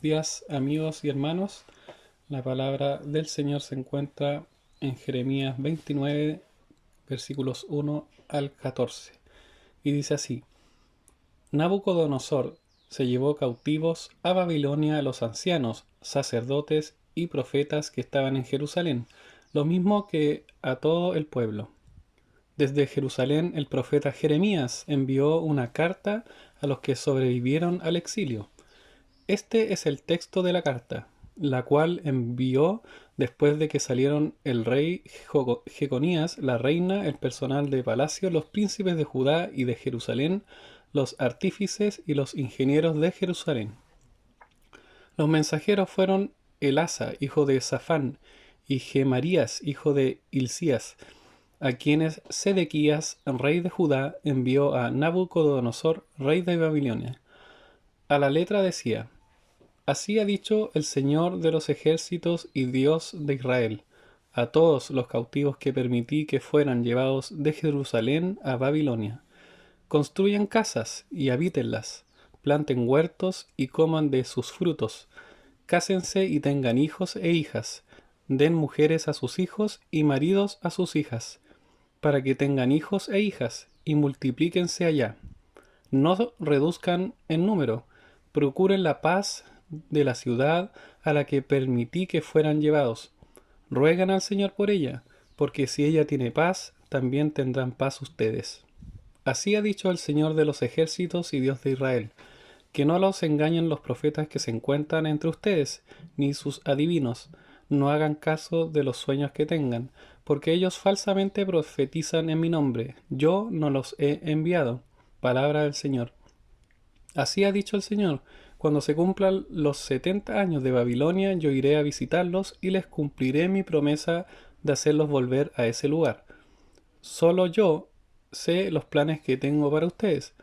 días, amigos y hermanos. La palabra del Señor se encuentra en Jeremías 29, versículos 1 al 14. Y dice así: Nabucodonosor se llevó cautivos a Babilonia a los ancianos, sacerdotes y profetas que estaban en Jerusalén, lo mismo que a todo el pueblo. Desde Jerusalén el profeta Jeremías envió una carta a los que sobrevivieron al exilio. Este es el texto de la carta, la cual envió después de que salieron el rey Jeconías, la reina, el personal de palacio, los príncipes de Judá y de Jerusalén, los artífices y los ingenieros de Jerusalén. Los mensajeros fueron Elasa, hijo de Safán, y Gemarías, hijo de Hilcías, a quienes Sedequías, rey de Judá, envió a Nabucodonosor, rey de Babilonia. A la letra decía: Así ha dicho el Señor de los ejércitos y Dios de Israel, a todos los cautivos que permití que fueran llevados de Jerusalén a Babilonia: construyan casas y habítenlas, planten huertos y coman de sus frutos, cásense y tengan hijos e hijas, den mujeres a sus hijos y maridos a sus hijas, para que tengan hijos e hijas y multiplíquense allá. No reduzcan en número, procuren la paz de la ciudad a la que permití que fueran llevados. Ruegan al Señor por ella, porque si ella tiene paz, también tendrán paz ustedes. Así ha dicho el Señor de los ejércitos y Dios de Israel: que no los engañen los profetas que se encuentran entre ustedes, ni sus adivinos. No hagan caso de los sueños que tengan, porque ellos falsamente profetizan en mi nombre. Yo no los he enviado. Palabra del Señor. Así ha dicho el Señor: cuando se cumplan los 70 años de Babilonia, yo iré a visitarlos y les cumpliré mi promesa de hacerlos volver a ese lugar. Solo yo sé los planes que tengo para ustedes.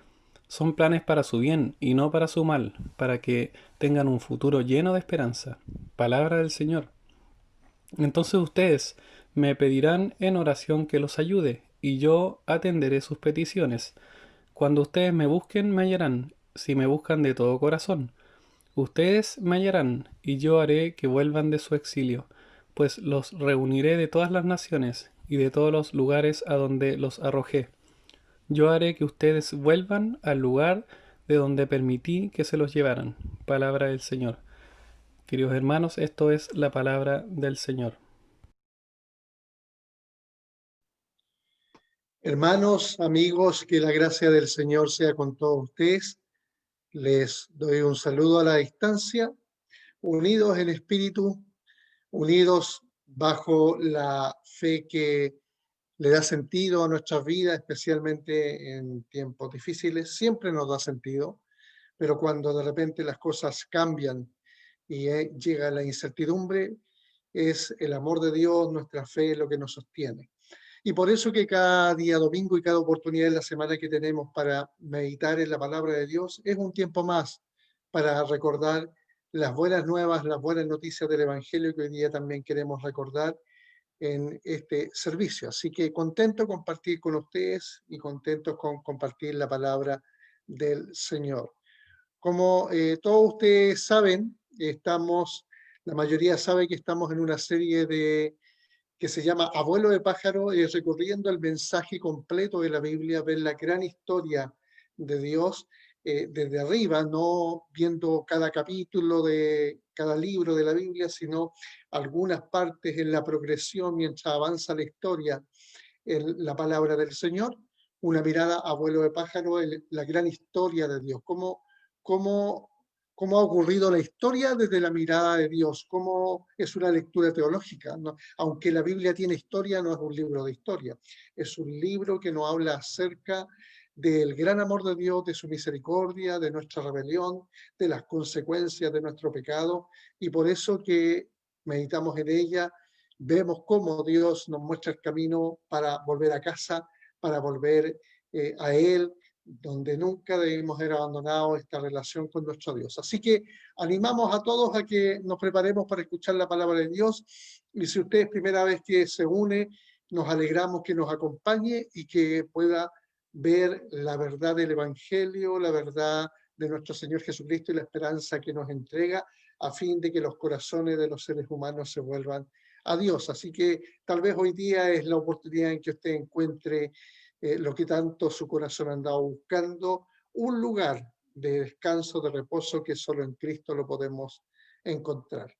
Son planes para su bien y no para su mal, para que tengan un futuro lleno de esperanza. Palabra del Señor. Entonces ustedes me pedirán en oración que los ayude, y yo atenderé sus peticiones. Cuando ustedes me busquen, me hallarán, si me buscan de todo corazón. Ustedes me hallarán, y yo haré que vuelvan de su exilio, pues los reuniré de todas las naciones y de todos los lugares a donde los arrojé. Yo haré que ustedes vuelvan al lugar de donde permití que se los llevaran. Palabra del Señor. Queridos hermanos, esto es la palabra del Señor. Hermanos, amigos, que la gracia del Señor sea con todos ustedes. Les doy un saludo a la distancia, unidos en espíritu, unidos bajo la fe que le da sentido a nuestras vidas, especialmente en tiempos difíciles. Siempre nos da sentido, pero cuando de repente las cosas cambian y llega la incertidumbre, es el amor de Dios, nuestra fe, lo que nos sostiene. Y por eso que cada día domingo y cada oportunidad de la semana que tenemos para meditar en la palabra de Dios es un tiempo más para recordar las buenas nuevas, las buenas noticias del Evangelio que hoy día también queremos recordar en este servicio. Así que contento de compartir con ustedes y contentos con compartir la palabra del Señor. Como todos ustedes saben, la mayoría sabe que estamos en una serie que se llama Abuelo de Pájaro, recorriendo el mensaje completo de la Biblia, ver la gran historia de Dios desde arriba, no viendo cada capítulo de cada libro de la Biblia, sino algunas partes en la progresión mientras avanza la historia en la palabra del Señor. Una mirada a vuelo de pájaro en la gran historia de Dios, cómo, cómo ha ocurrido la historia desde la mirada de Dios, cómo es una lectura teológica, ¿no? Aunque la Biblia tiene historia, no es un libro de historia, es un libro que nos habla acerca del gran amor de Dios, de su misericordia, de nuestra rebelión, de las consecuencias de nuestro pecado, y por eso que meditamos en ella, vemos cómo Dios nos muestra el camino para volver a casa, para volver a Él, donde nunca debemos haber abandonado esta relación con nuestro Dios. Así que animamos a todos a que nos preparemos para escuchar la palabra de Dios, y si usted es primera vez que se une, nos alegramos que nos acompañe y que pueda ver la verdad del Evangelio, la verdad de nuestro Señor Jesucristo y la esperanza que nos entrega, a fin de que los corazones de los seres humanos se vuelvan a Dios. Así que tal vez hoy día es la oportunidad en que usted encuentre lo que tanto su corazón ha andado buscando, un lugar de descanso, de reposo que solo en Cristo lo podemos encontrar.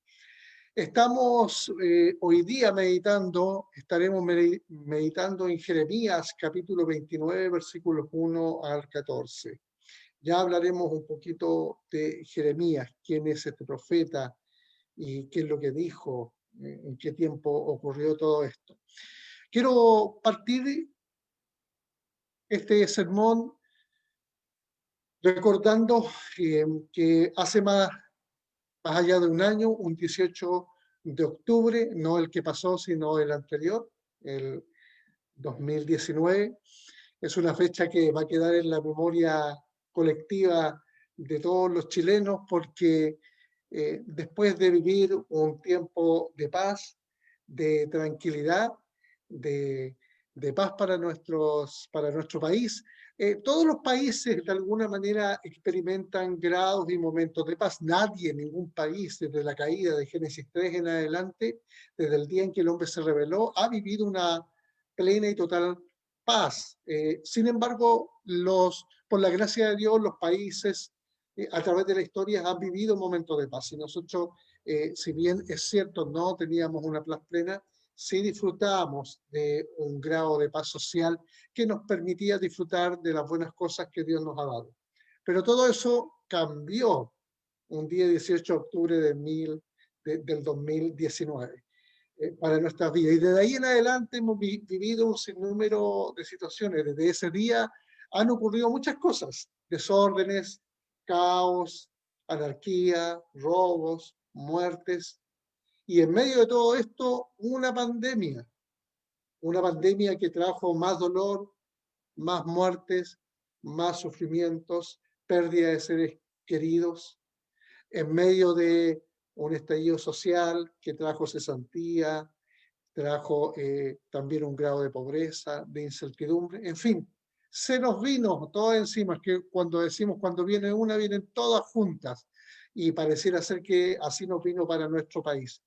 Estamos hoy día estaremos meditando en Jeremías capítulo 29, versículos 1 al 14. Ya hablaremos un poquito de Jeremías, quién es este profeta y qué es lo que dijo, en qué tiempo ocurrió todo esto. Quiero partir este sermón recordando que hace más allá de un año, un 18 de octubre, no el que pasó, sino el anterior, el 2019. Es una fecha que va a quedar en la memoria colectiva de todos los chilenos porque después de vivir un tiempo de paz, de tranquilidad, de, de paz para nuestro país, todos los países de alguna manera experimentan grados y momentos de paz. Nadie, ningún país, desde la caída de Génesis 3 en adelante, desde el día en que el hombre se rebeló, ha vivido una plena y total paz. Sin embargo, por la gracia de Dios, los países a través de la historia han vivido momentos de paz. Y nosotros, si bien es cierto, no teníamos una paz plena, sí disfrutábamos de un grado de paz social que nos permitía disfrutar de las buenas cosas que Dios nos ha dado. Pero todo eso cambió un día 18 de octubre del 2019 para nuestras vidas. Y desde ahí en adelante hemos vivido un sinnúmero de situaciones. Desde ese día han ocurrido muchas cosas, desórdenes, caos, anarquía, robos, muertes. Y en medio de todo esto, una pandemia que trajo más dolor, más muertes, más sufrimientos, pérdida de seres queridos, en medio de un estallido social que trajo cesantía, trajo también un grado de pobreza, de incertidumbre, en fin, se nos vino todo encima, es que cuando decimos cuando viene una, vienen todas juntas, y pareciera ser que así nos vino para nuestro país.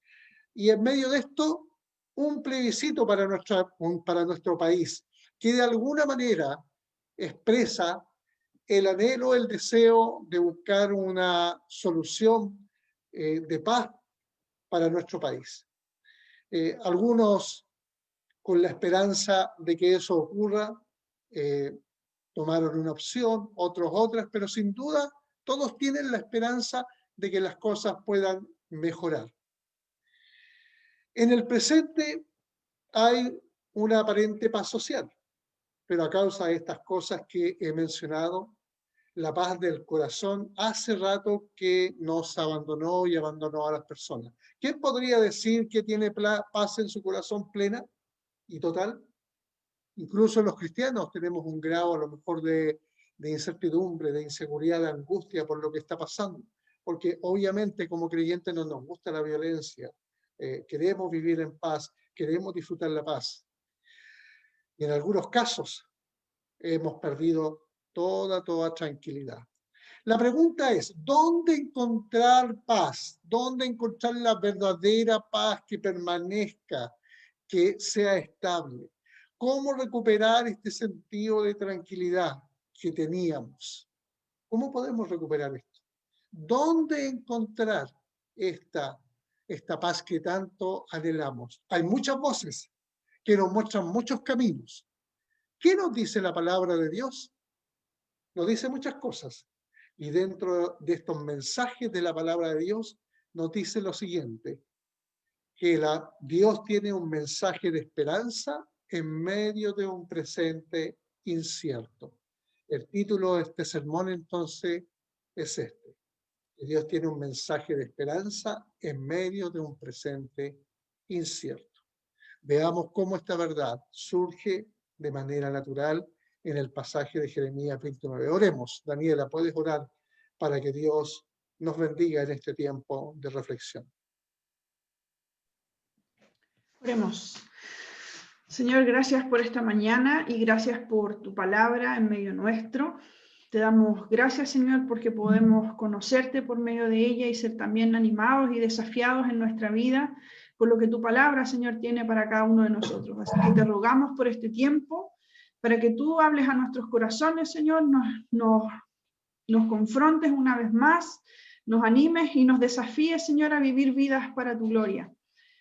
Y en medio de esto, un plebiscito para nuestro país, que de alguna manera expresa el anhelo, el deseo de buscar una solución de paz para nuestro país. Algunos con la esperanza de que eso ocurra, tomaron una opción, otros otras, pero sin duda todos tienen la esperanza de que las cosas puedan mejorar. En el presente hay una aparente paz social, pero a causa de estas cosas que he mencionado, la paz del corazón hace rato que nos abandonó y abandonó a las personas. ¿Quién podría decir que tiene paz en su corazón plena y total? Incluso los cristianos tenemos un grado a lo mejor de incertidumbre, de inseguridad, de angustia por lo que está pasando, porque obviamente como creyentes no nos gusta la violencia, queremos vivir en paz, queremos disfrutar la paz. Y en algunos casos hemos perdido toda tranquilidad. La pregunta es, ¿dónde encontrar paz? ¿Dónde encontrar la verdadera paz que permanezca, que sea estable? ¿Cómo recuperar este sentido de tranquilidad que teníamos? ¿Cómo podemos recuperar esto? ¿Dónde encontrar esta paz que tanto anhelamos? Hay muchas voces que nos muestran muchos caminos. ¿Qué nos dice la palabra de Dios? Nos dice muchas cosas. Y dentro de estos mensajes de la palabra de Dios, nos dice lo siguiente, que Dios tiene un mensaje de esperanza en medio de un presente incierto. El título de este sermón entonces es este, que Dios tiene un mensaje de esperanza en medio de un presente incierto. Veamos cómo esta verdad surge de manera natural en el pasaje de Jeremías 29. Oremos, Daniela, puedes orar para que Dios nos bendiga en este tiempo de reflexión. Oremos. Señor, gracias por esta mañana y gracias por tu palabra en medio nuestro. Te damos gracias, Señor, porque podemos conocerte por medio de ella y ser también animados y desafiados en nuestra vida por lo que tu palabra, Señor, tiene para cada uno de nosotros. Así que te rogamos por este tiempo, para que tú hables a nuestros corazones, Señor, nos confrontes una vez más, nos animes y nos desafíes, Señor, a vivir vidas para tu gloria.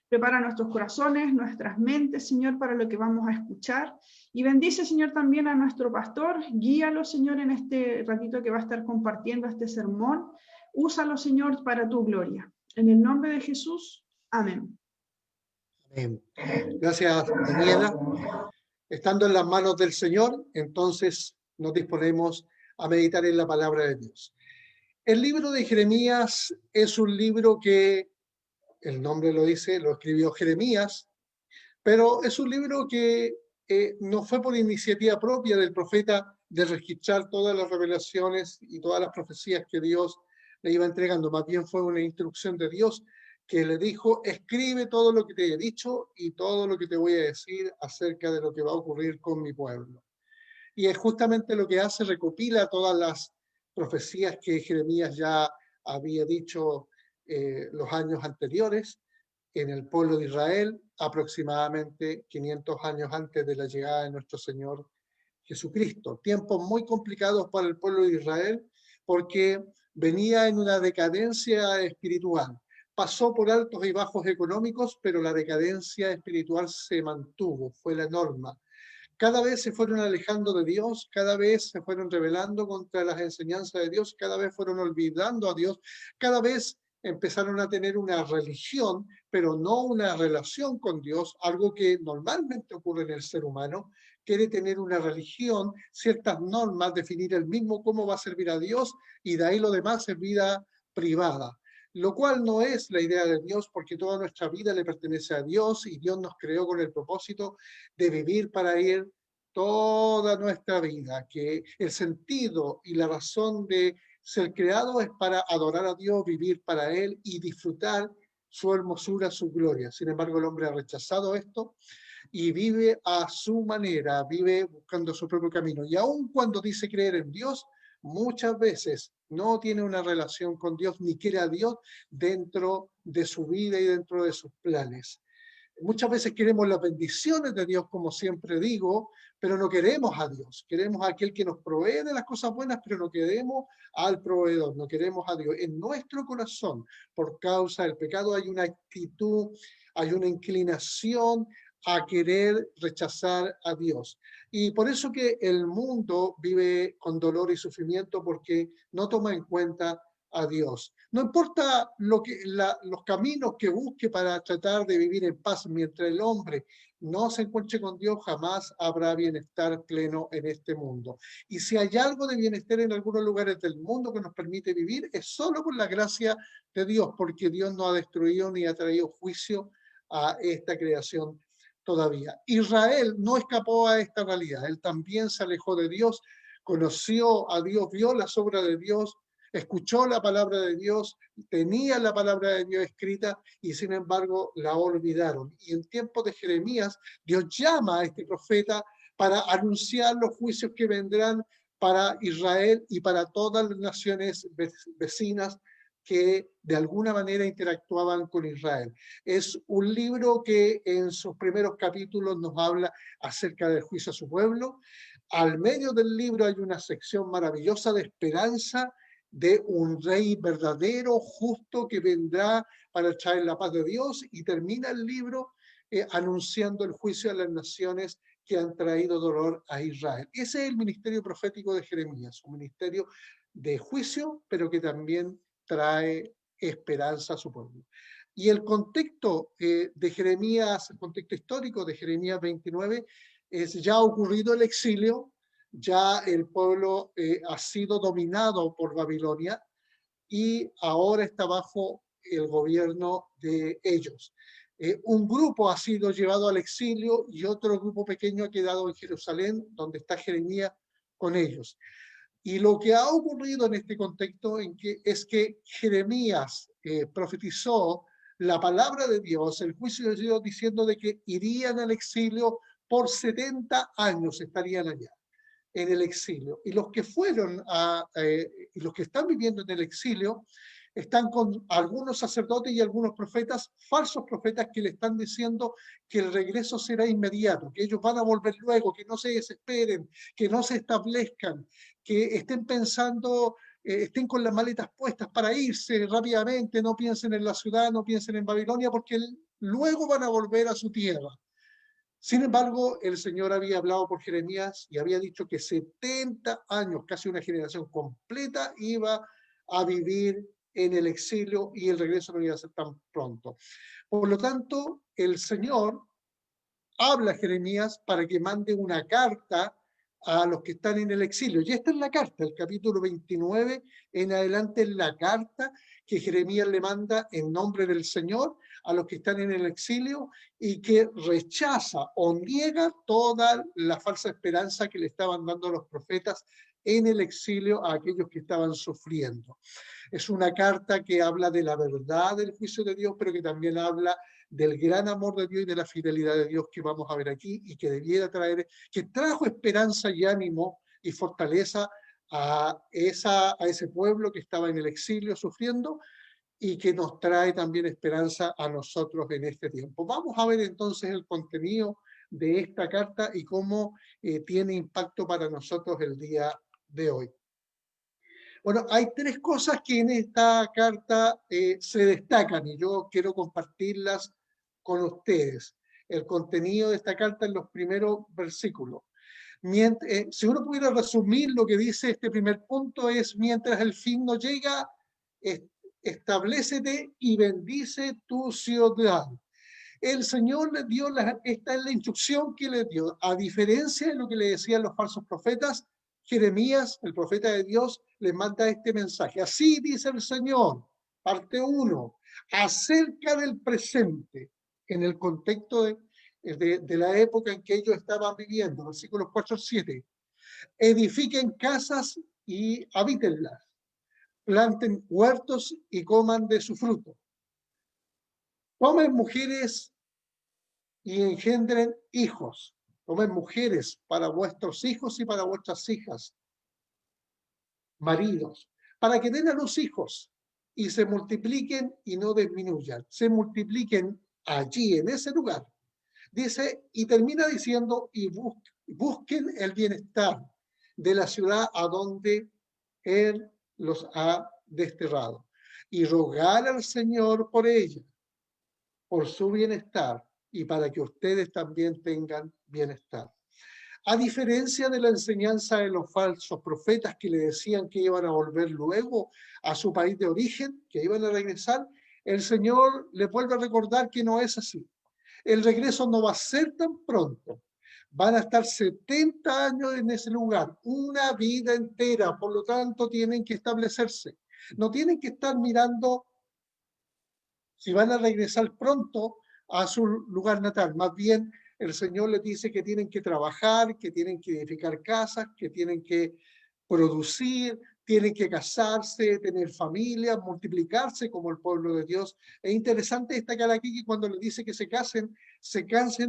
Prepara nuestros corazones, nuestras mentes, Señor, para lo que vamos a escuchar. Y bendice, Señor, también a nuestro pastor. Guíalo, Señor, en este ratito que va a estar compartiendo este sermón. Úsalo, Señor, para tu gloria. En el nombre de Jesús. Amén. Amén. Gracias, Daniela. Estando en las manos del Señor, entonces nos disponemos a meditar en la palabra de Dios. El libro de Jeremías es un libro que, el nombre lo dice, lo escribió Jeremías, pero es un libro que no fue por iniciativa propia del profeta de registrar todas las revelaciones y todas las profecías que Dios le iba entregando, más bien fue una instrucción de Dios que le dijo: escribe todo lo que te he dicho y todo lo que te voy a decir acerca de lo que va a ocurrir con mi pueblo. Y es justamente lo que hace, recopila todas las profecías que Jeremías ya había dicho los años anteriores en el pueblo de Israel, aproximadamente 500 años antes de la llegada de nuestro Señor Jesucristo. Tiempos muy complicados para el pueblo de Israel porque venía en una decadencia espiritual. Pasó por altos y bajos económicos, pero la decadencia espiritual se mantuvo, fue la norma. Cada vez se fueron alejando de Dios, cada vez se fueron rebelando contra las enseñanzas de Dios, cada vez fueron olvidando a Dios, cada vez empezaron a tener una religión, pero no una relación con Dios, algo que normalmente ocurre en el ser humano. Quiere tener una religión, ciertas normas, definir el mismo cómo va a servir a Dios, y de ahí lo demás es vida privada. Lo cual no es la idea de Dios, porque toda nuestra vida le pertenece a Dios y Dios nos creó con el propósito de vivir para Él toda nuestra vida, que el sentido y la razón de ser creado es para adorar a Dios, vivir para Él y disfrutar su hermosura, su gloria. Sin embargo, el hombre ha rechazado esto y vive a su manera, vive buscando su propio camino. Y aun cuando dice creer en Dios, muchas veces no tiene una relación con Dios ni quiere a Dios dentro de su vida y dentro de sus planes. Muchas veces queremos las bendiciones de Dios, como siempre digo, pero no queremos a Dios. Queremos a aquel que nos provee de las cosas buenas, pero no queremos al proveedor, no queremos a Dios. En nuestro corazón, por causa del pecado, hay una actitud, hay una inclinación a querer rechazar a Dios. Y por eso que el mundo vive con dolor y sufrimiento, porque no toma en cuenta a Dios. No importa los caminos que busque para tratar de vivir en paz, mientras el hombre no se encuentre con Dios, jamás habrá bienestar pleno en este mundo. Y si hay algo de bienestar en algunos lugares del mundo que nos permite vivir, es solo por la gracia de Dios, porque Dios no ha destruido ni ha traído juicio a esta creación todavía. Israel no escapó a esta realidad, él también se alejó de Dios, conoció a Dios, vio las obras de Dios, escuchó la palabra de Dios, tenía la palabra de Dios escrita y sin embargo la olvidaron. Y en tiempos de Jeremías, Dios llama a este profeta para anunciar los juicios que vendrán para Israel y para todas las naciones vecinas que de alguna manera interactuaban con Israel. Es un libro que en sus primeros capítulos nos habla acerca del juicio a su pueblo. Al medio del libro hay una sección maravillosa de esperanza de un rey verdadero, justo, que vendrá para traer la paz de Dios, y termina el libro anunciando el juicio a las naciones que han traído dolor a Israel. Ese es el ministerio profético de Jeremías, un ministerio de juicio, pero que también trae esperanza a su pueblo. Y el contexto de Jeremías, el contexto histórico de Jeremías 29, es ya ha ocurrido el exilio, ya el pueblo ha sido dominado por Babilonia y ahora está bajo el gobierno de ellos. Un grupo ha sido llevado al exilio y otro grupo pequeño ha quedado en Jerusalén, donde está Jeremías con ellos. Y lo que ha ocurrido en este contexto es que Jeremías profetizó la palabra de Dios, el juicio de Dios, diciendo de que irían al exilio por 70 años, estarían allá. en el exilio. Y los que fueron y los que están viviendo en el exilio están con algunos sacerdotes y algunos profetas, falsos profetas, que le están diciendo que el regreso será inmediato, que ellos van a volver luego, que no se desesperen, que no se establezcan, que estén pensando, estén con las maletas puestas para irse rápidamente, no piensen en la ciudad, no piensen en Babilonia, porque luego van a volver a su tierra. Sin embargo, el Señor había hablado por Jeremías y había dicho que 70 años, casi una generación completa, iba a vivir en el exilio y el regreso no iba a ser tan pronto. Por lo tanto, el Señor habla a Jeremías para que mande una carta a los que están en el exilio. Y esta es la carta, el capítulo 29 en adelante es la carta que Jeremías le manda en nombre del Señor a los que están en el exilio y que rechaza o niega toda la falsa esperanza que le estaban dando los profetas en el exilio a aquellos que estaban sufriendo. Es una carta que habla de la verdad del juicio de Dios, pero que también habla del gran amor de Dios y de la fidelidad de Dios que vamos a ver aquí y que debiera traer, que trajo esperanza y ánimo y fortaleza a ese pueblo que estaba en el exilio sufriendo y que nos trae también esperanza a nosotros en este tiempo. Vamos a ver entonces el contenido de esta carta y cómo tiene impacto para nosotros el día de hoy. Bueno, hay tres cosas que en esta carta se destacan y yo quiero compartirlas con ustedes. El contenido de esta carta en los primeros versículos. Si uno pudiera resumir lo que dice este primer punto es: mientras el fin no llega, establécete y bendice tu ciudad. El Señor le dio, esta es la instrucción que le dio, a diferencia de lo que le decían los falsos profetas. Jeremías, el profeta de Dios, le manda este mensaje. Así dice el Señor, parte 1, acerca del presente, en el contexto de la época en que ellos estaban viviendo, versículos 4 al 7. Edifiquen casas y habítenlas, planten huertos y coman de su fruto. Tomen mujeres y engendren hijos. Tomen mujeres para vuestros hijos y para vuestras hijas, maridos, para que den a los hijos y se multipliquen y no disminuyan. Se multipliquen allí, en ese lugar. Dice, y termina diciendo, y busquen el bienestar de la ciudad a donde Él los ha desterrado. Y rogar al Señor por ella, por su bienestar, y para que ustedes también tengan bienestar. A diferencia de la enseñanza de los falsos profetas que le decían que iban a volver luego a su país de origen, que iban a regresar, el Señor les vuelve a recordar que no es así. El regreso no va a ser tan pronto. Van a estar 70 años en ese lugar, una vida entera, por lo tanto tienen que establecerse. No tienen que estar mirando si van a regresar pronto a su lugar natal. Más bien, el Señor les dice que tienen que trabajar, que tienen que edificar casas, que tienen que producir, tienen que casarse, tener familia, multiplicarse como el pueblo de Dios. Es interesante destacar aquí que cuando les dice que se casen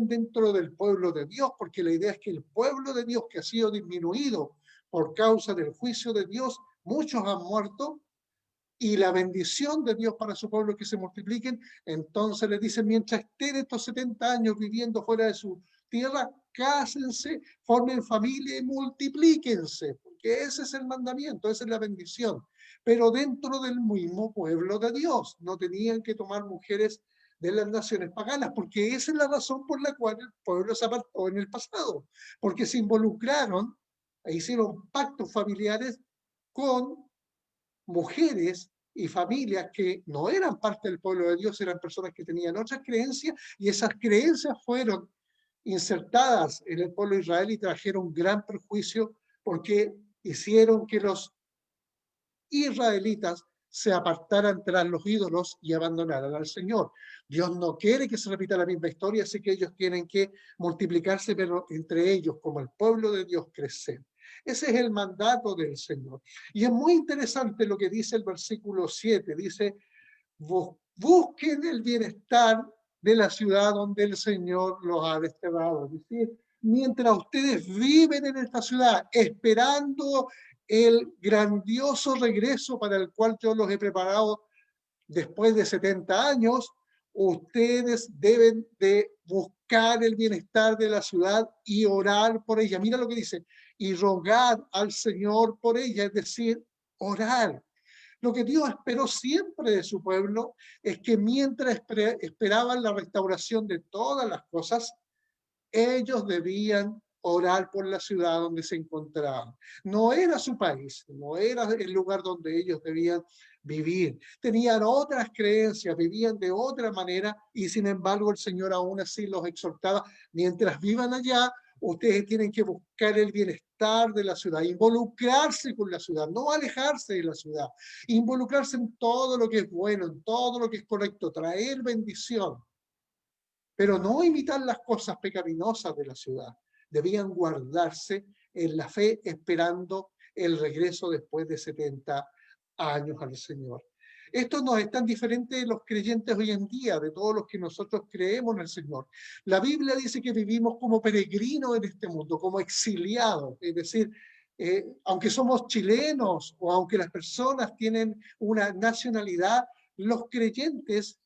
dentro del pueblo de Dios, porque la idea es que el pueblo de Dios que ha sido disminuido por causa del juicio de Dios, muchos han muerto, y la bendición de Dios para su pueblo que se multipliquen. Entonces les dice, mientras estén estos 70 años viviendo fuera de su tierra, cásense, formen familia y multiplíquense, porque ese es el mandamiento, esa es la bendición. Pero dentro del mismo pueblo de Dios, no tenían que tomar mujeres de las naciones paganas, porque esa es la razón por la cual el pueblo se apartó en el pasado, porque se involucraron e hicieron pactos familiares con mujeres y familias que no eran parte del pueblo de Dios, eran personas que tenían otras creencias, y esas creencias fueron insertadas en el pueblo de Israel y trajeron gran perjuicio porque hicieron que los israelitas se apartaran tras los ídolos y abandonaran al Señor. Dios no quiere que se repita la misma historia, así que ellos tienen que multiplicarse, pero entre ellos, como el pueblo de Dios, crecer. Ese es el mandato del Señor. Y es muy interesante lo que dice el versículo 7. Dice, busquen el bienestar de la ciudad donde el Señor los ha desterrado. Es decir, mientras ustedes viven en esta ciudad, esperando el grandioso regreso para el cual yo los he preparado después de 70 años, ustedes deben de buscar el bienestar de la ciudad y orar por ella. Mira lo que dice, y rogar al Señor por ella, es decir, orar. Lo que Dios esperó siempre de su pueblo es que mientras esperaban la restauración de todas las cosas, ellos debían orar por la ciudad donde se encontraban. No era su país, no era el lugar donde ellos debían vivir. Tenían otras creencias, vivían de otra manera y sin embargo el Señor aún así los exhortaba, mientras vivan allá, ustedes tienen que buscar el bienestar de la ciudad, involucrarse con la ciudad, no alejarse de la ciudad, involucrarse en todo lo que es bueno, en todo lo que es correcto, traer bendición, pero no imitar las cosas pecaminosas de la ciudad. Debían guardarse en la fe esperando el regreso después de 70 años al Señor. Esto no es tan diferente de los creyentes hoy en día, de todos los que nosotros creemos en el Señor. La Biblia dice que vivimos como peregrinos en este mundo, como exiliados, es decir, aunque somos chilenos o aunque las personas tienen una nacionalidad, los creyentes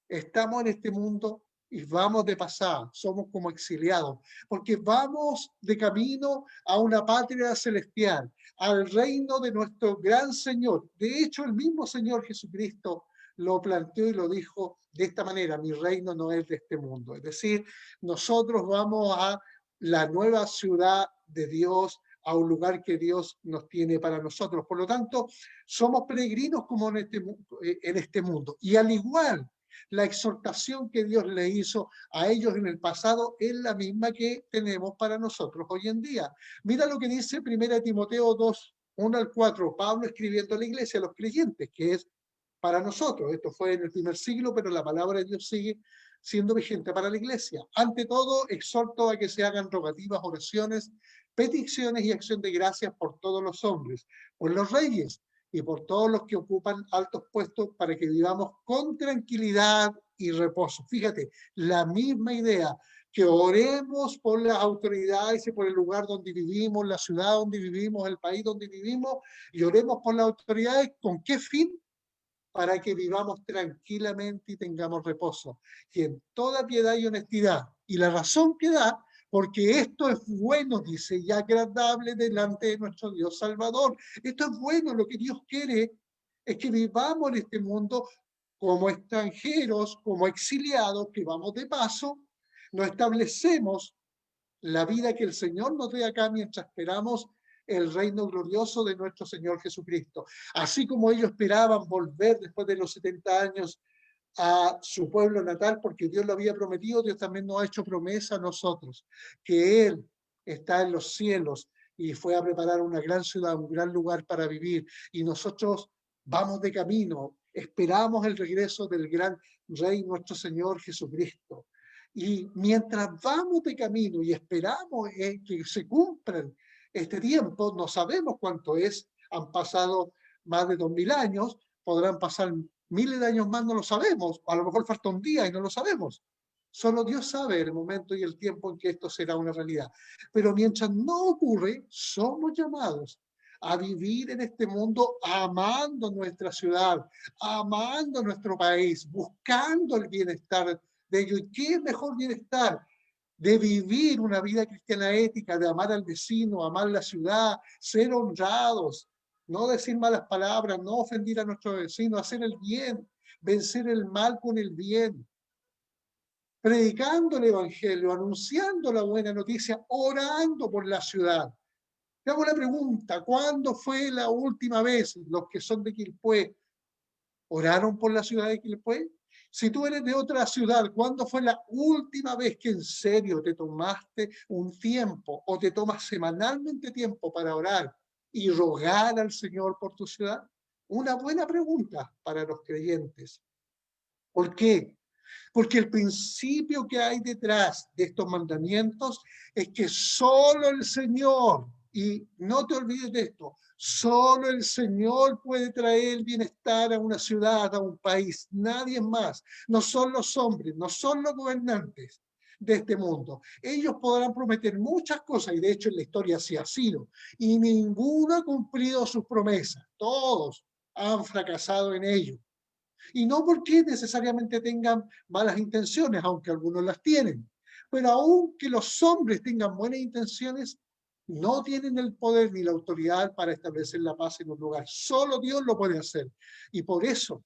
estamos en este mundo y vamos de pasada, somos como exiliados, porque vamos de camino a una patria celestial, al reino de nuestro gran Señor. De hecho, el mismo Señor Jesucristo lo planteó y lo dijo de esta manera: mi reino no es de este mundo. Es decir, nosotros vamos a la nueva ciudad de Dios, a un lugar que Dios nos tiene para nosotros. Por lo tanto, somos peregrinos como en este mundo. Y al igual, la exhortación que Dios le hizo a ellos en el pasado es la misma que tenemos para nosotros hoy en día. Mira lo que dice 1 Timoteo 2, 1 al 4, Pablo escribiendo a la iglesia, a los creyentes, que es para nosotros. Esto fue en el primer siglo, pero la palabra de Dios sigue siendo vigente para la iglesia. Ante todo, exhorto a que se hagan rogativas, oraciones, peticiones y acción de gracias por todos los hombres, por los reyes y por todos los que ocupan altos puestos, para que vivamos con tranquilidad y reposo. Fíjate, la misma idea, que oremos por las autoridades y por el lugar donde vivimos, la ciudad donde vivimos, el país donde vivimos, y oremos por las autoridades. ¿Con qué fin? Para que vivamos tranquilamente y tengamos reposo, y en toda piedad y honestidad. Y la razón que da, porque esto es bueno, dice, y agradable delante de nuestro Dios Salvador. Esto es bueno, lo que Dios quiere es que vivamos en este mundo como extranjeros, como exiliados, que vamos de paso, nos establecemos la vida que el Señor nos dé acá mientras esperamos el reino glorioso de nuestro Señor Jesucristo. Así como ellos esperaban volver después de los 70 años a su pueblo natal, porque Dios lo había prometido, Dios también nos ha hecho promesa a nosotros, que Él está en los cielos y fue a preparar una gran ciudad, un gran lugar para vivir, y nosotros vamos de camino, esperamos el regreso del gran Rey, nuestro Señor Jesucristo. Y mientras vamos de camino y esperamos que se cumplan este tiempo, no sabemos cuánto es, han pasado más de 2000 años, podrán pasar miles de años más, no lo sabemos, a lo mejor falta un día y no lo sabemos. Solo Dios sabe el momento y el tiempo en que esto será una realidad. Pero mientras no ocurre, somos llamados a vivir en este mundo amando nuestra ciudad, amando nuestro país, buscando el bienestar de ello. ¿Y qué mejor bienestar? De vivir una vida cristiana ética, de amar al vecino, amar la ciudad, ser honrados, no decir malas palabras, no ofender a nuestro vecino, hacer el bien, vencer el mal con el bien, predicando el evangelio, anunciando la buena noticia, orando por la ciudad. Te hago la pregunta: ¿cuándo fue la última vez los que son de Quilpué oraron por la ciudad de Quilpué? Si tú eres de otra ciudad, ¿cuándo fue la última vez que en serio te tomaste un tiempo o te tomas semanalmente tiempo para orar y rogar al Señor por tu ciudad? Una buena pregunta para los creyentes. ¿Por qué? Porque el principio que hay detrás de estos mandamientos es que solo el Señor, y no te olvides de esto, solo el Señor puede traer bienestar a una ciudad, a un país, nadie más. No son los hombres, no son los gobernantes. de este mundo. Ellos podrán prometer muchas cosas, y de hecho en la historia así ha sido, y ninguno ha cumplido sus promesas. Todos han fracasado en ello. Y no porque necesariamente tengan malas intenciones, aunque algunos las tienen, pero aunque los hombres tengan buenas intenciones, no tienen el poder ni la autoridad para establecer la paz en un lugar. Solo Dios lo puede hacer. Y por eso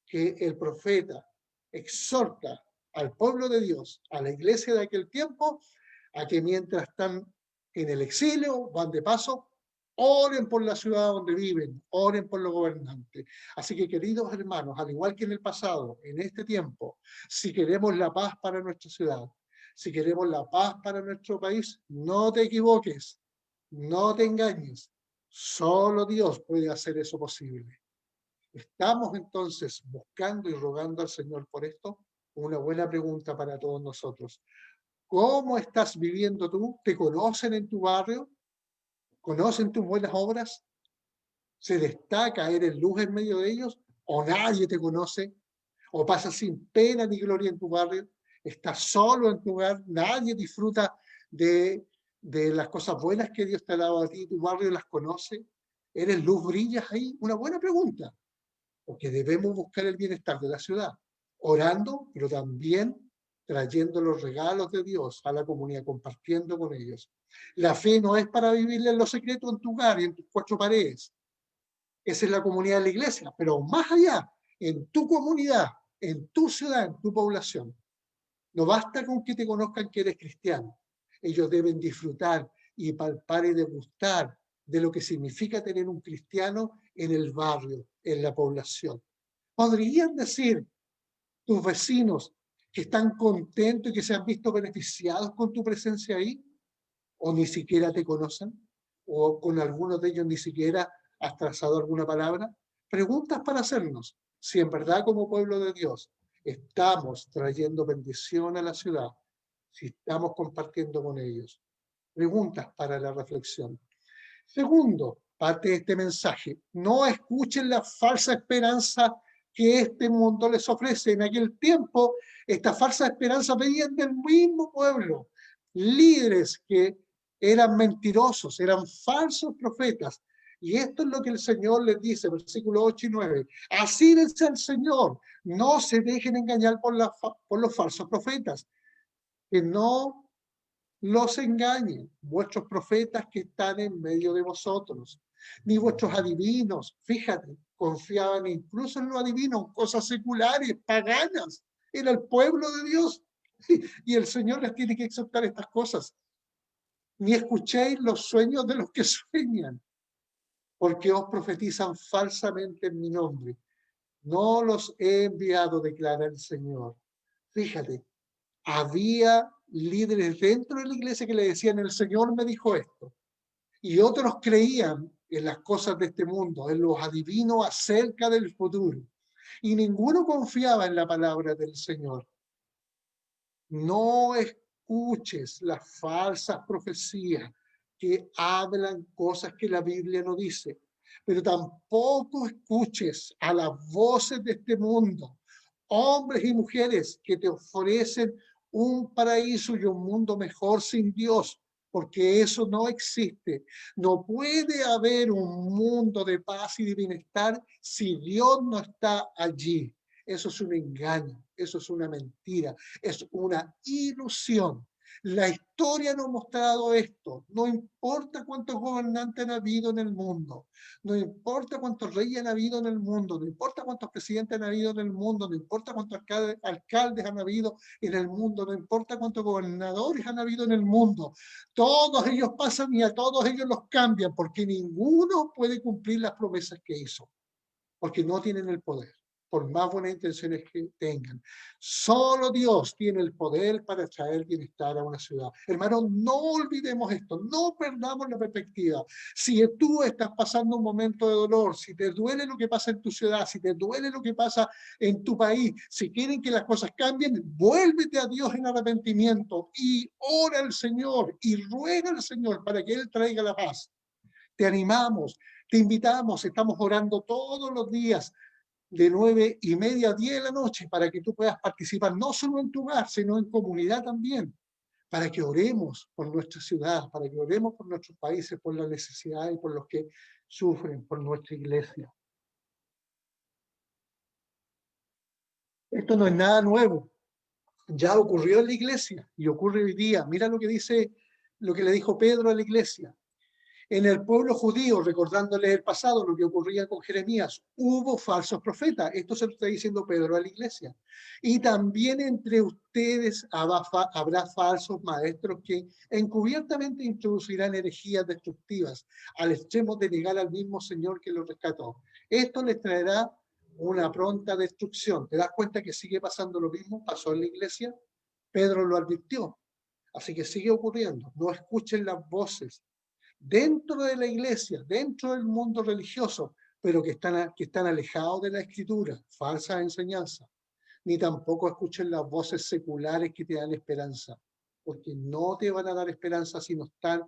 que el profeta exhorta al pueblo de Dios, a la iglesia de aquel tiempo, a que mientras están en el exilio, van de paso, oren por la ciudad donde viven, oren por los gobernantes. Así que, queridos hermanos, al igual que en el pasado, en este tiempo, si queremos la paz para nuestra ciudad, si queremos la paz para nuestro país, no te equivoques, no te engañes. Solo Dios puede hacer eso posible. ¿Estamos entonces buscando y rogando al Señor por esto? Una buena pregunta para todos nosotros. ¿Cómo estás viviendo tú? ¿Te conocen en tu barrio? ¿Conocen tus buenas obras? ¿Se destaca, eres luz en medio de ellos? ¿O nadie te conoce? ¿O pasas sin pena ni gloria en tu barrio? ¿Estás solo en tu hogar? ¿Nadie disfruta de las cosas buenas que Dios te ha dado a ti? ¿Tu barrio las conoce? ¿Eres luz, brillas ahí? Una buena pregunta. Porque debemos buscar el bienestar de la ciudad, orando, pero también trayendo los regalos de Dios a la comunidad, compartiendo con ellos. La fe no es para vivirle en lo secreto en tu hogar y en tus cuatro paredes. Esa es la comunidad de la iglesia, pero más allá, en tu comunidad, en tu ciudad, en tu población. No basta con que te conozcan que eres cristiano. Ellos deben disfrutar y palpar y degustar de lo que significa tener un cristiano en el barrio, en la población. ¿Podrían decir tus vecinos que están contentos y que se han visto beneficiados con tu presencia ahí? ¿O ni siquiera te conocen? ¿O con algunos de ellos ni siquiera has trazado alguna palabra? Preguntas para hacernos, si en verdad como pueblo de Dios estamos trayendo bendición a la ciudad, si estamos compartiendo con ellos. Preguntas para la reflexión. Segundo, parte de este mensaje, no escuchen la falsa esperanza que este mundo les ofrece. En aquel tiempo, esta falsa esperanza venían del mismo pueblo, líderes que eran mentirosos, eran falsos profetas. Y esto es lo que el Señor les dice, versículos 8 y 9. Asírense al Señor, no se dejen engañar por los falsos profetas, que no los engañen vuestros profetas que están en medio de vosotros, ni vuestros adivinos. Fíjate, confiaban incluso en los adivinos, cosas seculares, paganas. Era el pueblo de Dios. Y el Señor les tiene que exaltar estas cosas. Ni escuchéis los sueños de los que sueñan, porque os profetizan falsamente en mi nombre. No los he enviado, declara el Señor. Fíjate, había líderes dentro de la iglesia que le decían, el Señor me dijo esto. Y otros creían en las cosas de este mundo, en los adivinos acerca del futuro. Y ninguno confiaba en la palabra del Señor. No escuches las falsas profecías que hablan cosas que la Biblia no dice, pero tampoco escuches a las voces de este mundo, hombres y mujeres que te ofrecen un paraíso y un mundo mejor sin Dios, porque eso no existe. No puede haber un mundo de paz y de bienestar si Dios no está allí. Eso es un engaño, eso es una mentira, es una ilusión. La historia nos ha mostrado esto. No importa cuántos gobernantes han habido en el mundo, no importa cuántos reyes han habido en el mundo, no importa cuántos presidentes han habido en el mundo, no importa cuántos alcaldes han habido en el mundo, no importa cuántos gobernadores han habido en el mundo. Todos ellos pasan y a todos ellos los cambian, porque ninguno puede cumplir las promesas que hizo, porque no tienen el poder, por más buenas intenciones que tengan. Solo Dios tiene el poder para traer bienestar a una ciudad. Hermanos, no olvidemos esto, no perdamos la perspectiva. Si tú estás pasando un momento de dolor, si te duele lo que pasa en tu ciudad, si te duele lo que pasa en tu país, si quieren que las cosas cambien, vuélvete a Dios en arrepentimiento y ora al Señor y ruega al Señor para que Él traiga la paz. Te animamos, te invitamos, estamos orando todos los días de 9:30 a 10 de la noche, para que tú puedas participar no solo en tu hogar, sino en comunidad también, para que oremos por nuestra ciudad, para que oremos por nuestros países, por las necesidades, por los que sufren, por nuestra iglesia. Esto no es nada nuevo. Ya ocurrió en la iglesia y ocurre hoy día. Mira lo que dice, lo que le dijo Pedro a la iglesia. En el pueblo judío, recordándoles el pasado, lo que ocurría con Jeremías, hubo falsos profetas. Esto se lo está diciendo Pedro a la iglesia. Y también entre ustedes habrá falsos maestros que encubiertamente introducirán herejías destructivas al extremo de negar al mismo Señor que los rescató. Esto les traerá una pronta destrucción. ¿Te das cuenta que sigue pasando lo mismo? Pasó en la iglesia. Pedro lo advirtió. Así que sigue ocurriendo. No escuchen las voces dentro de la iglesia, dentro del mundo religioso, pero que están alejados de la escritura, falsas enseñanzas. Ni tampoco escuchen las voces seculares que te dan esperanza, porque no te van a dar esperanza si no están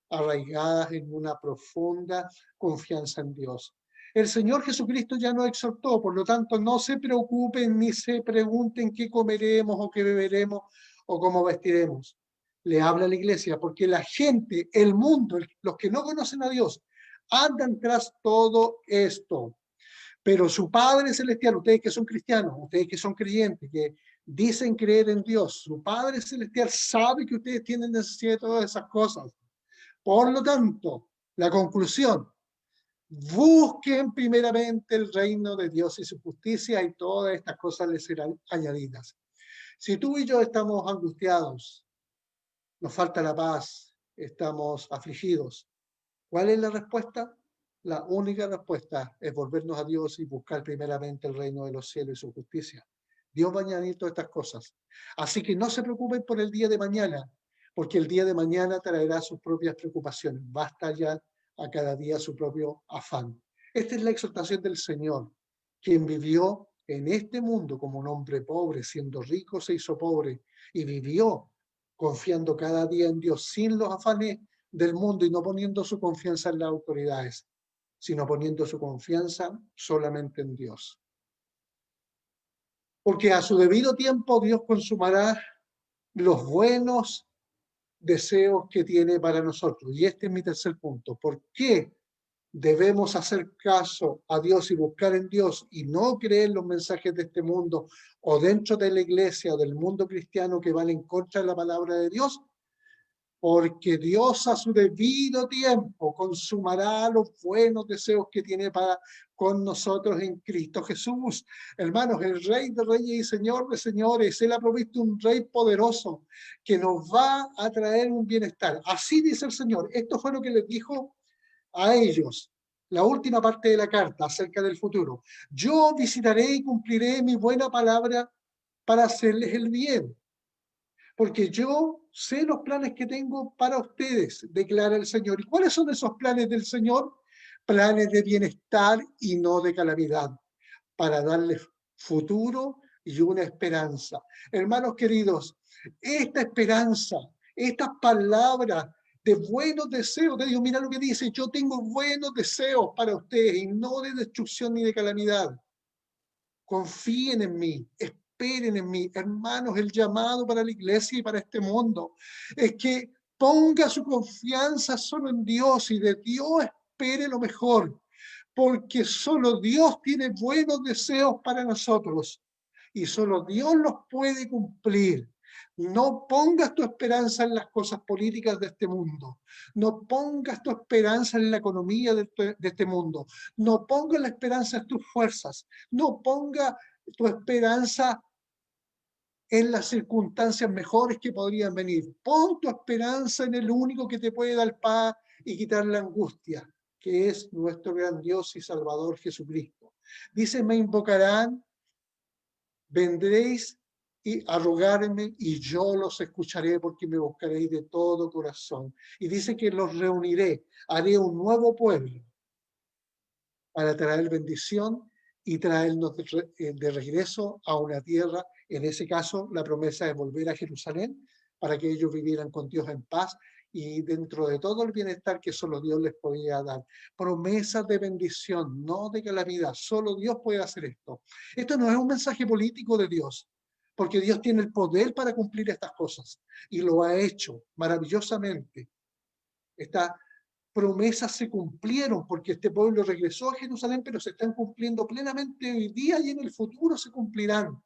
arraigadas en una profunda confianza en Dios. El Señor Jesucristo ya nos exhortó, por lo tanto no se preocupen ni se pregunten qué comeremos o qué beberemos o cómo vestiremos. Le habla a la iglesia, porque la gente, el mundo, los que no conocen a Dios, andan tras todo esto. Pero su Padre Celestial, ustedes que son cristianos, ustedes que son creyentes, que dicen creer en Dios, su Padre Celestial sabe que ustedes tienen necesidad de todas esas cosas. Por lo tanto, la conclusión, busquen primeramente el reino de Dios y su justicia y todas estas cosas les serán añadidas. Si tú y yo estamos angustiados, nos falta la paz, estamos afligidos, ¿cuál es la respuesta? La única respuesta es volvernos a Dios y buscar primeramente el reino de los cielos y su justicia. Dios va a añadir todas estas cosas. Así que no se preocupen por el día de mañana, porque el día de mañana traerá sus propias preocupaciones. Basta ya a cada día su propio afán. Esta es la exhortación del Señor, quien vivió en este mundo como un hombre pobre, siendo rico se hizo pobre, y vivió confiando cada día en Dios, sin los afanes del mundo y no poniendo su confianza en las autoridades, sino poniendo su confianza solamente en Dios. Porque a su debido tiempo Dios consumará los buenos deseos que tiene para nosotros. Y este es mi tercer punto. ¿Por qué debemos hacer caso a Dios y buscar en Dios y no creer los mensajes de este mundo o dentro de la iglesia o del mundo cristiano que van en contra de la palabra de Dios? Porque Dios a su debido tiempo consumará los buenos deseos que tiene para con nosotros en Cristo Jesús. Hermanos, el Rey de Reyes y Señor de Señores, Él ha provisto un Rey poderoso que nos va a traer un bienestar. Así dice el Señor. Esto fue lo que les dijo a ellos, la última parte de la carta acerca del futuro. Yo visitaré y cumpliré mi buena palabra para hacerles el bien, porque yo sé los planes que tengo para ustedes, declara el Señor. ¿Y cuáles son esos planes del Señor? Planes de bienestar y no de calamidad, para darles futuro y una esperanza. Hermanos queridos, esta esperanza, estas palabras de buenos deseos de Dios, mira lo que dice, yo tengo buenos deseos para ustedes y no de destrucción ni de calamidad. Confíen en mí, esperen en mí. Hermanos, el llamado para la iglesia y para este mundo es que ponga su confianza solo en Dios y de Dios espere lo mejor, porque solo Dios tiene buenos deseos para nosotros y solo Dios los puede cumplir. No pongas tu esperanza en las cosas políticas de este mundo. No pongas tu esperanza en la economía de este mundo. No pongas la esperanza en tus fuerzas. No pongas tu esperanza en las circunstancias mejores que podrían venir. Pon tu esperanza en el único que te puede dar paz y quitar la angustia, que es nuestro gran Dios y Salvador Jesucristo. Dice, me invocarán, vendréis a rogarme y yo los escucharé porque me buscaréis de todo corazón. Y dice que los reuniré, haré un nuevo pueblo para traer bendición y traernos de regreso a una tierra. En ese caso, la promesa es volver a Jerusalén para que ellos vivieran con Dios en paz y dentro de todo el bienestar que solo Dios les podía dar. Promesas de bendición, no de calamidad. Solo Dios puede hacer esto. Esto no es un mensaje político de Dios, porque Dios tiene el poder para cumplir estas cosas y lo ha hecho maravillosamente. Estas promesas se cumplieron porque este pueblo regresó a Jerusalén, pero se están cumpliendo plenamente hoy día y en el futuro se cumplirán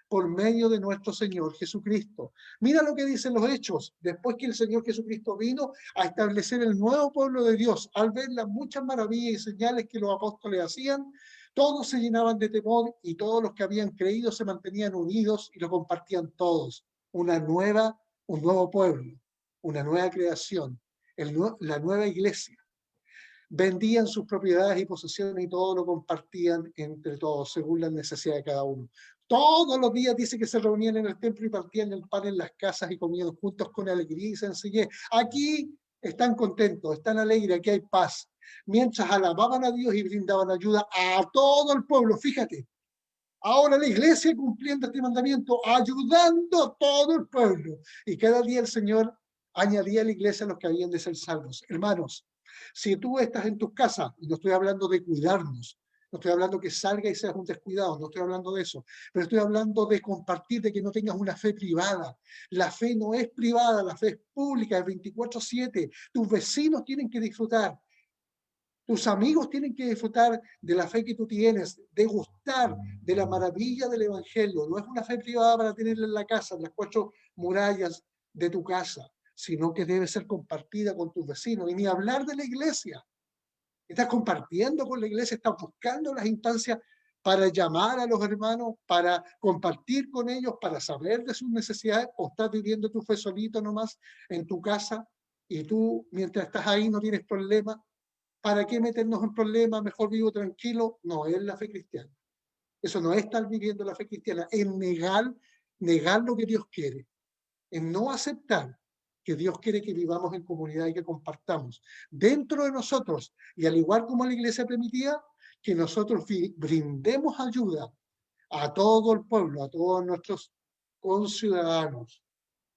por medio de nuestro Señor Jesucristo. Mira lo que dicen los Hechos, después que el Señor Jesucristo vino a establecer el nuevo pueblo de Dios, al ver las muchas maravillas y señales que los apóstoles hacían, todos se llenaban de temor y todos los que habían creído se mantenían unidos y lo compartían todos. Un nuevo pueblo, una nueva creación, la nueva iglesia. Vendían sus propiedades y posesiones y todo lo compartían entre todos, según las necesidades de cada uno. Todos los días dice que se reunían en el templo y partían el pan en las casas y comían juntos con alegría y sencillez. Aquí están contentos, están alegres, aquí hay paz. Mientras alababan a Dios y brindaban ayuda a todo el pueblo. Fíjate, ahora la iglesia cumpliendo este mandamiento, ayudando a todo el pueblo. Y cada día el Señor añadía a la iglesia a los que habían de ser salvos. Hermanos, si tú estás en tus casas, y no estoy hablando de cuidarnos, no estoy hablando que salga y seas un descuidado, no estoy hablando de eso, pero estoy hablando de compartir, de que no tengas una fe privada. La fe no es privada, la fe es pública, es 24/7. Tus vecinos tienen que disfrutar. Tus amigos tienen que disfrutar de la fe que tú tienes, de gustar de la maravilla del Evangelio. No es una fe privada para tenerla en la casa, en las 4 murallas de tu casa, sino que debe ser compartida con tus vecinos. Y ni hablar de la iglesia. Estás compartiendo con la iglesia, estás buscando las instancias para llamar a los hermanos, para compartir con ellos, para saber de sus necesidades, o estás viviendo tu fe solito nomás en tu casa y tú, mientras estás ahí, no tienes problema. ¿Para qué meternos en problemas? Mejor vivo tranquilo. No es la fe cristiana. Eso no es estar viviendo la fe cristiana. Es negar lo que Dios quiere. Es no aceptar que Dios quiere que vivamos en comunidad y que compartamos dentro de nosotros. Y al igual como la iglesia permitía, que nosotros brindemos ayuda a todo el pueblo, a todos nuestros conciudadanos,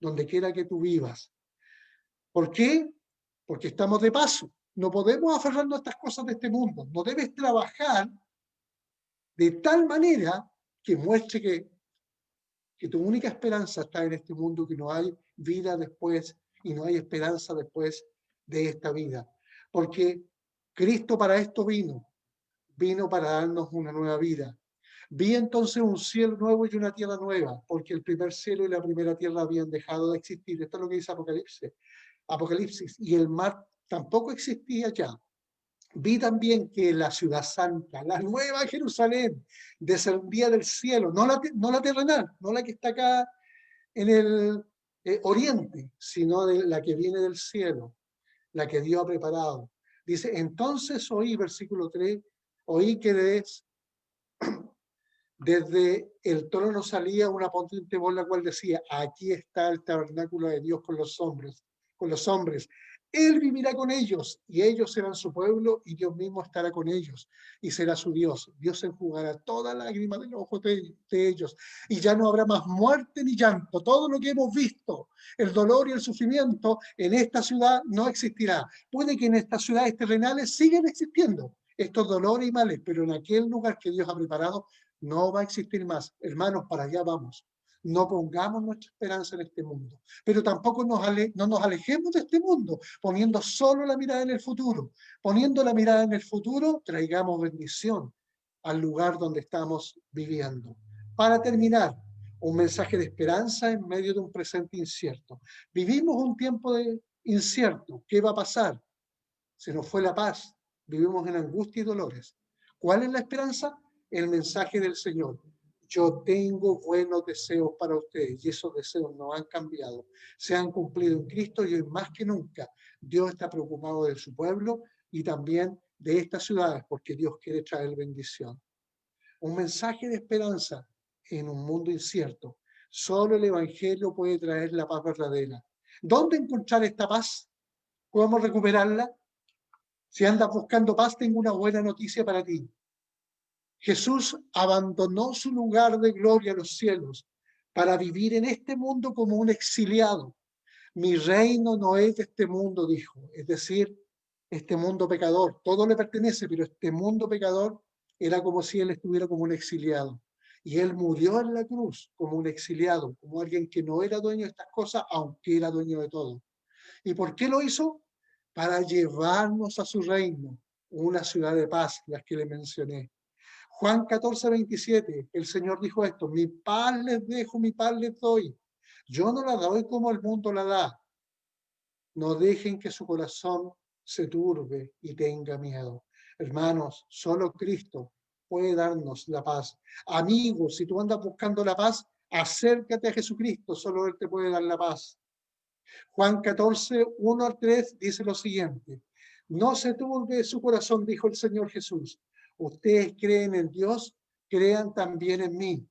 donde quiera que tú vivas. ¿Por qué? Porque estamos de paso. No podemos aferrarnos a estas cosas de este mundo. No debes trabajar de tal manera que muestre que tu única esperanza está en este mundo, que no hay vida después y no hay esperanza después de esta vida. Porque Cristo para esto vino para darnos una nueva vida. Vi entonces un cielo nuevo y una tierra nueva, porque el primer cielo y la primera tierra habían dejado de existir. Esto es lo que dice Apocalipsis. Y el mar tampoco existía ya. Vi también que la ciudad santa, la nueva Jerusalén, descendía del cielo, no la terrenal, no la que está acá en el oriente, sino de la que viene del cielo, la que Dios ha preparado. Dice, entonces oí, versículo 3, oí que desde el trono salía una potente voz, la cual decía, aquí está el tabernáculo de Dios con los hombres. Él vivirá con ellos, y ellos serán su pueblo, y Dios mismo estará con ellos, y será su Dios. Dios enjugará toda lágrima de los ojos de ellos, y ya no habrá más muerte ni llanto. Todo lo que hemos visto, el dolor y el sufrimiento, en esta ciudad no existirá. Puede que en estas ciudades terrenales sigan existiendo estos dolores y males, pero en aquel lugar que Dios ha preparado, no va a existir más. Hermanos, para allá vamos. No pongamos nuestra esperanza en este mundo, pero tampoco no nos alejemos de este mundo, poniendo solo la mirada en el futuro. Poniendo la mirada en el futuro, traigamos bendición al lugar donde estamos viviendo. Para terminar, un mensaje de esperanza en medio de un presente incierto. Vivimos un tiempo incierto. ¿Qué va a pasar? Se nos fue la paz. Vivimos en angustia y dolores. ¿Cuál es la esperanza? El mensaje del Señor. Yo tengo buenos deseos para ustedes y esos deseos no han cambiado. Se han cumplido en Cristo y hoy más que nunca Dios está preocupado de su pueblo y también de estas ciudades porque Dios quiere traer bendición. Un mensaje de esperanza en un mundo incierto. Solo el Evangelio puede traer la paz verdadera. ¿Dónde encontrar esta paz? ¿Cómo recuperarla? Si andas buscando paz, tengo una buena noticia para ti. Jesús abandonó su lugar de gloria en los cielos para vivir en este mundo como un exiliado. Mi reino no es de este mundo, dijo, es decir, este mundo pecador. Todo le pertenece, pero este mundo pecador era como si él estuviera como un exiliado. Y él murió en la cruz como un exiliado, como alguien que no era dueño de estas cosas, aunque era dueño de todo. ¿Y por qué lo hizo? Para llevarnos a su reino, una ciudad de paz, las que le mencioné. Juan 14:27, el Señor dijo esto: mi paz les dejo, mi paz les doy. Yo no la doy como el mundo la da. No dejen que su corazón se turbe y tenga miedo. Hermanos, solo Cristo puede darnos la paz. Amigos, si tú andas buscando la paz, acércate a Jesucristo, solo Él te puede dar la paz. Juan 14:1-3 dice lo siguiente: no se turbe su corazón, dijo el Señor Jesús. Ustedes creen en Dios, crean también en mí.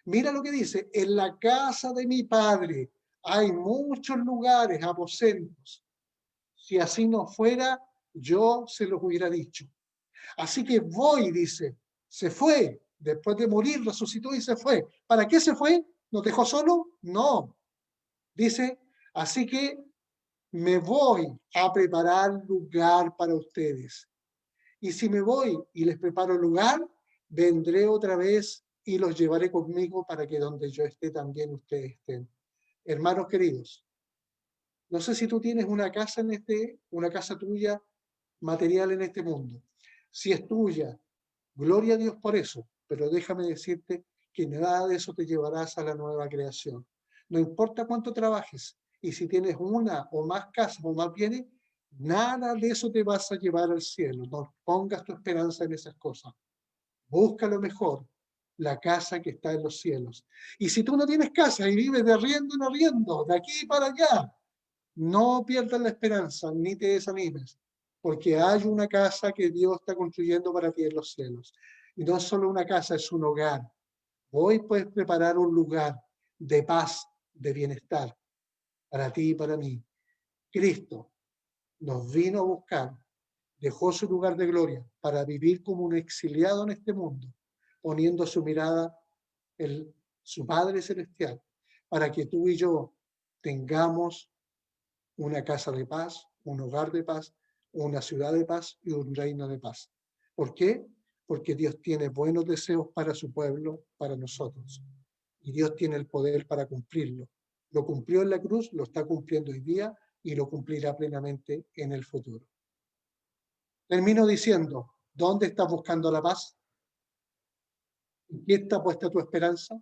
Mira lo que dice: en la casa de mi Padre hay muchos lugares, aposentos. Si así no fuera, yo se los hubiera dicho. Así que voy, dice. Se fue. Después de morir, resucitó y se fue. ¿Para qué se fue? ¿Nos dejó solo? No. Dice, así que me voy a preparar lugar para ustedes. Y si me voy y les preparo lugar, vendré otra vez y los llevaré conmigo para que donde yo esté también ustedes estén. Hermanos queridos, no sé si tú tienes una casa una casa tuya material en este mundo. Si es tuya, gloria a Dios por eso, pero déjame decirte que nada de eso te llevarás a la nueva creación. No importa cuánto trabajes, y si tienes una o más casas o más bienes, nada de eso te vas a llevar al cielo. No pongas tu esperanza en esas cosas. Busca lo mejor, la casa que está en los cielos. Y si tú no tienes casa y vives de arriendo en arriendo, de aquí para allá, no pierdas la esperanza, ni te desanimes, porque hay una casa que Dios está construyendo para ti en los cielos. Y no solo una casa, es un hogar. Hoy puedes preparar un lugar de paz, de bienestar, para ti y para mí. Cristo nos vino a buscar, dejó su lugar de gloria para vivir como un exiliado en este mundo, poniendo su mirada en su Padre Celestial, para que tú y yo tengamos una casa de paz, un hogar de paz, una ciudad de paz y un reino de paz. ¿Por qué? Porque Dios tiene buenos deseos para su pueblo, para nosotros. Y Dios tiene el poder para cumplirlo. Lo cumplió en la cruz, lo está cumpliendo hoy día y lo cumplirá plenamente en el futuro. Termino diciendo, ¿dónde estás buscando la paz? ¿En qué está puesta tu esperanza?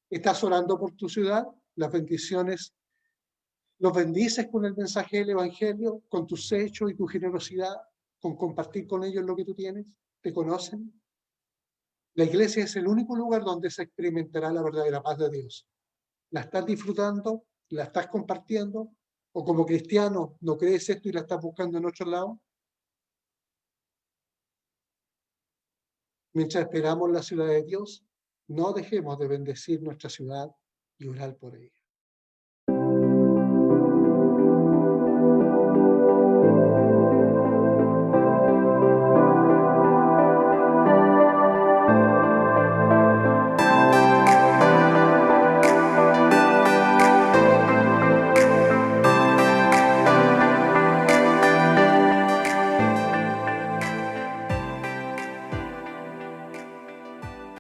¿Estás orando por tu ciudad? Las bendiciones los bendices con el mensaje del Evangelio, con tus hechos y tu generosidad, con compartir con ellos lo que tú tienes. ¿Te conocen? La iglesia es el único lugar donde se experimentará la verdadera paz de Dios. ¿La estás disfrutando? ¿La estás compartiendo? ¿O como cristiano no crees esto y la estás buscando en otro lado? Mientras esperamos la ciudad de Dios, no dejemos de bendecir nuestra ciudad y orar por ella.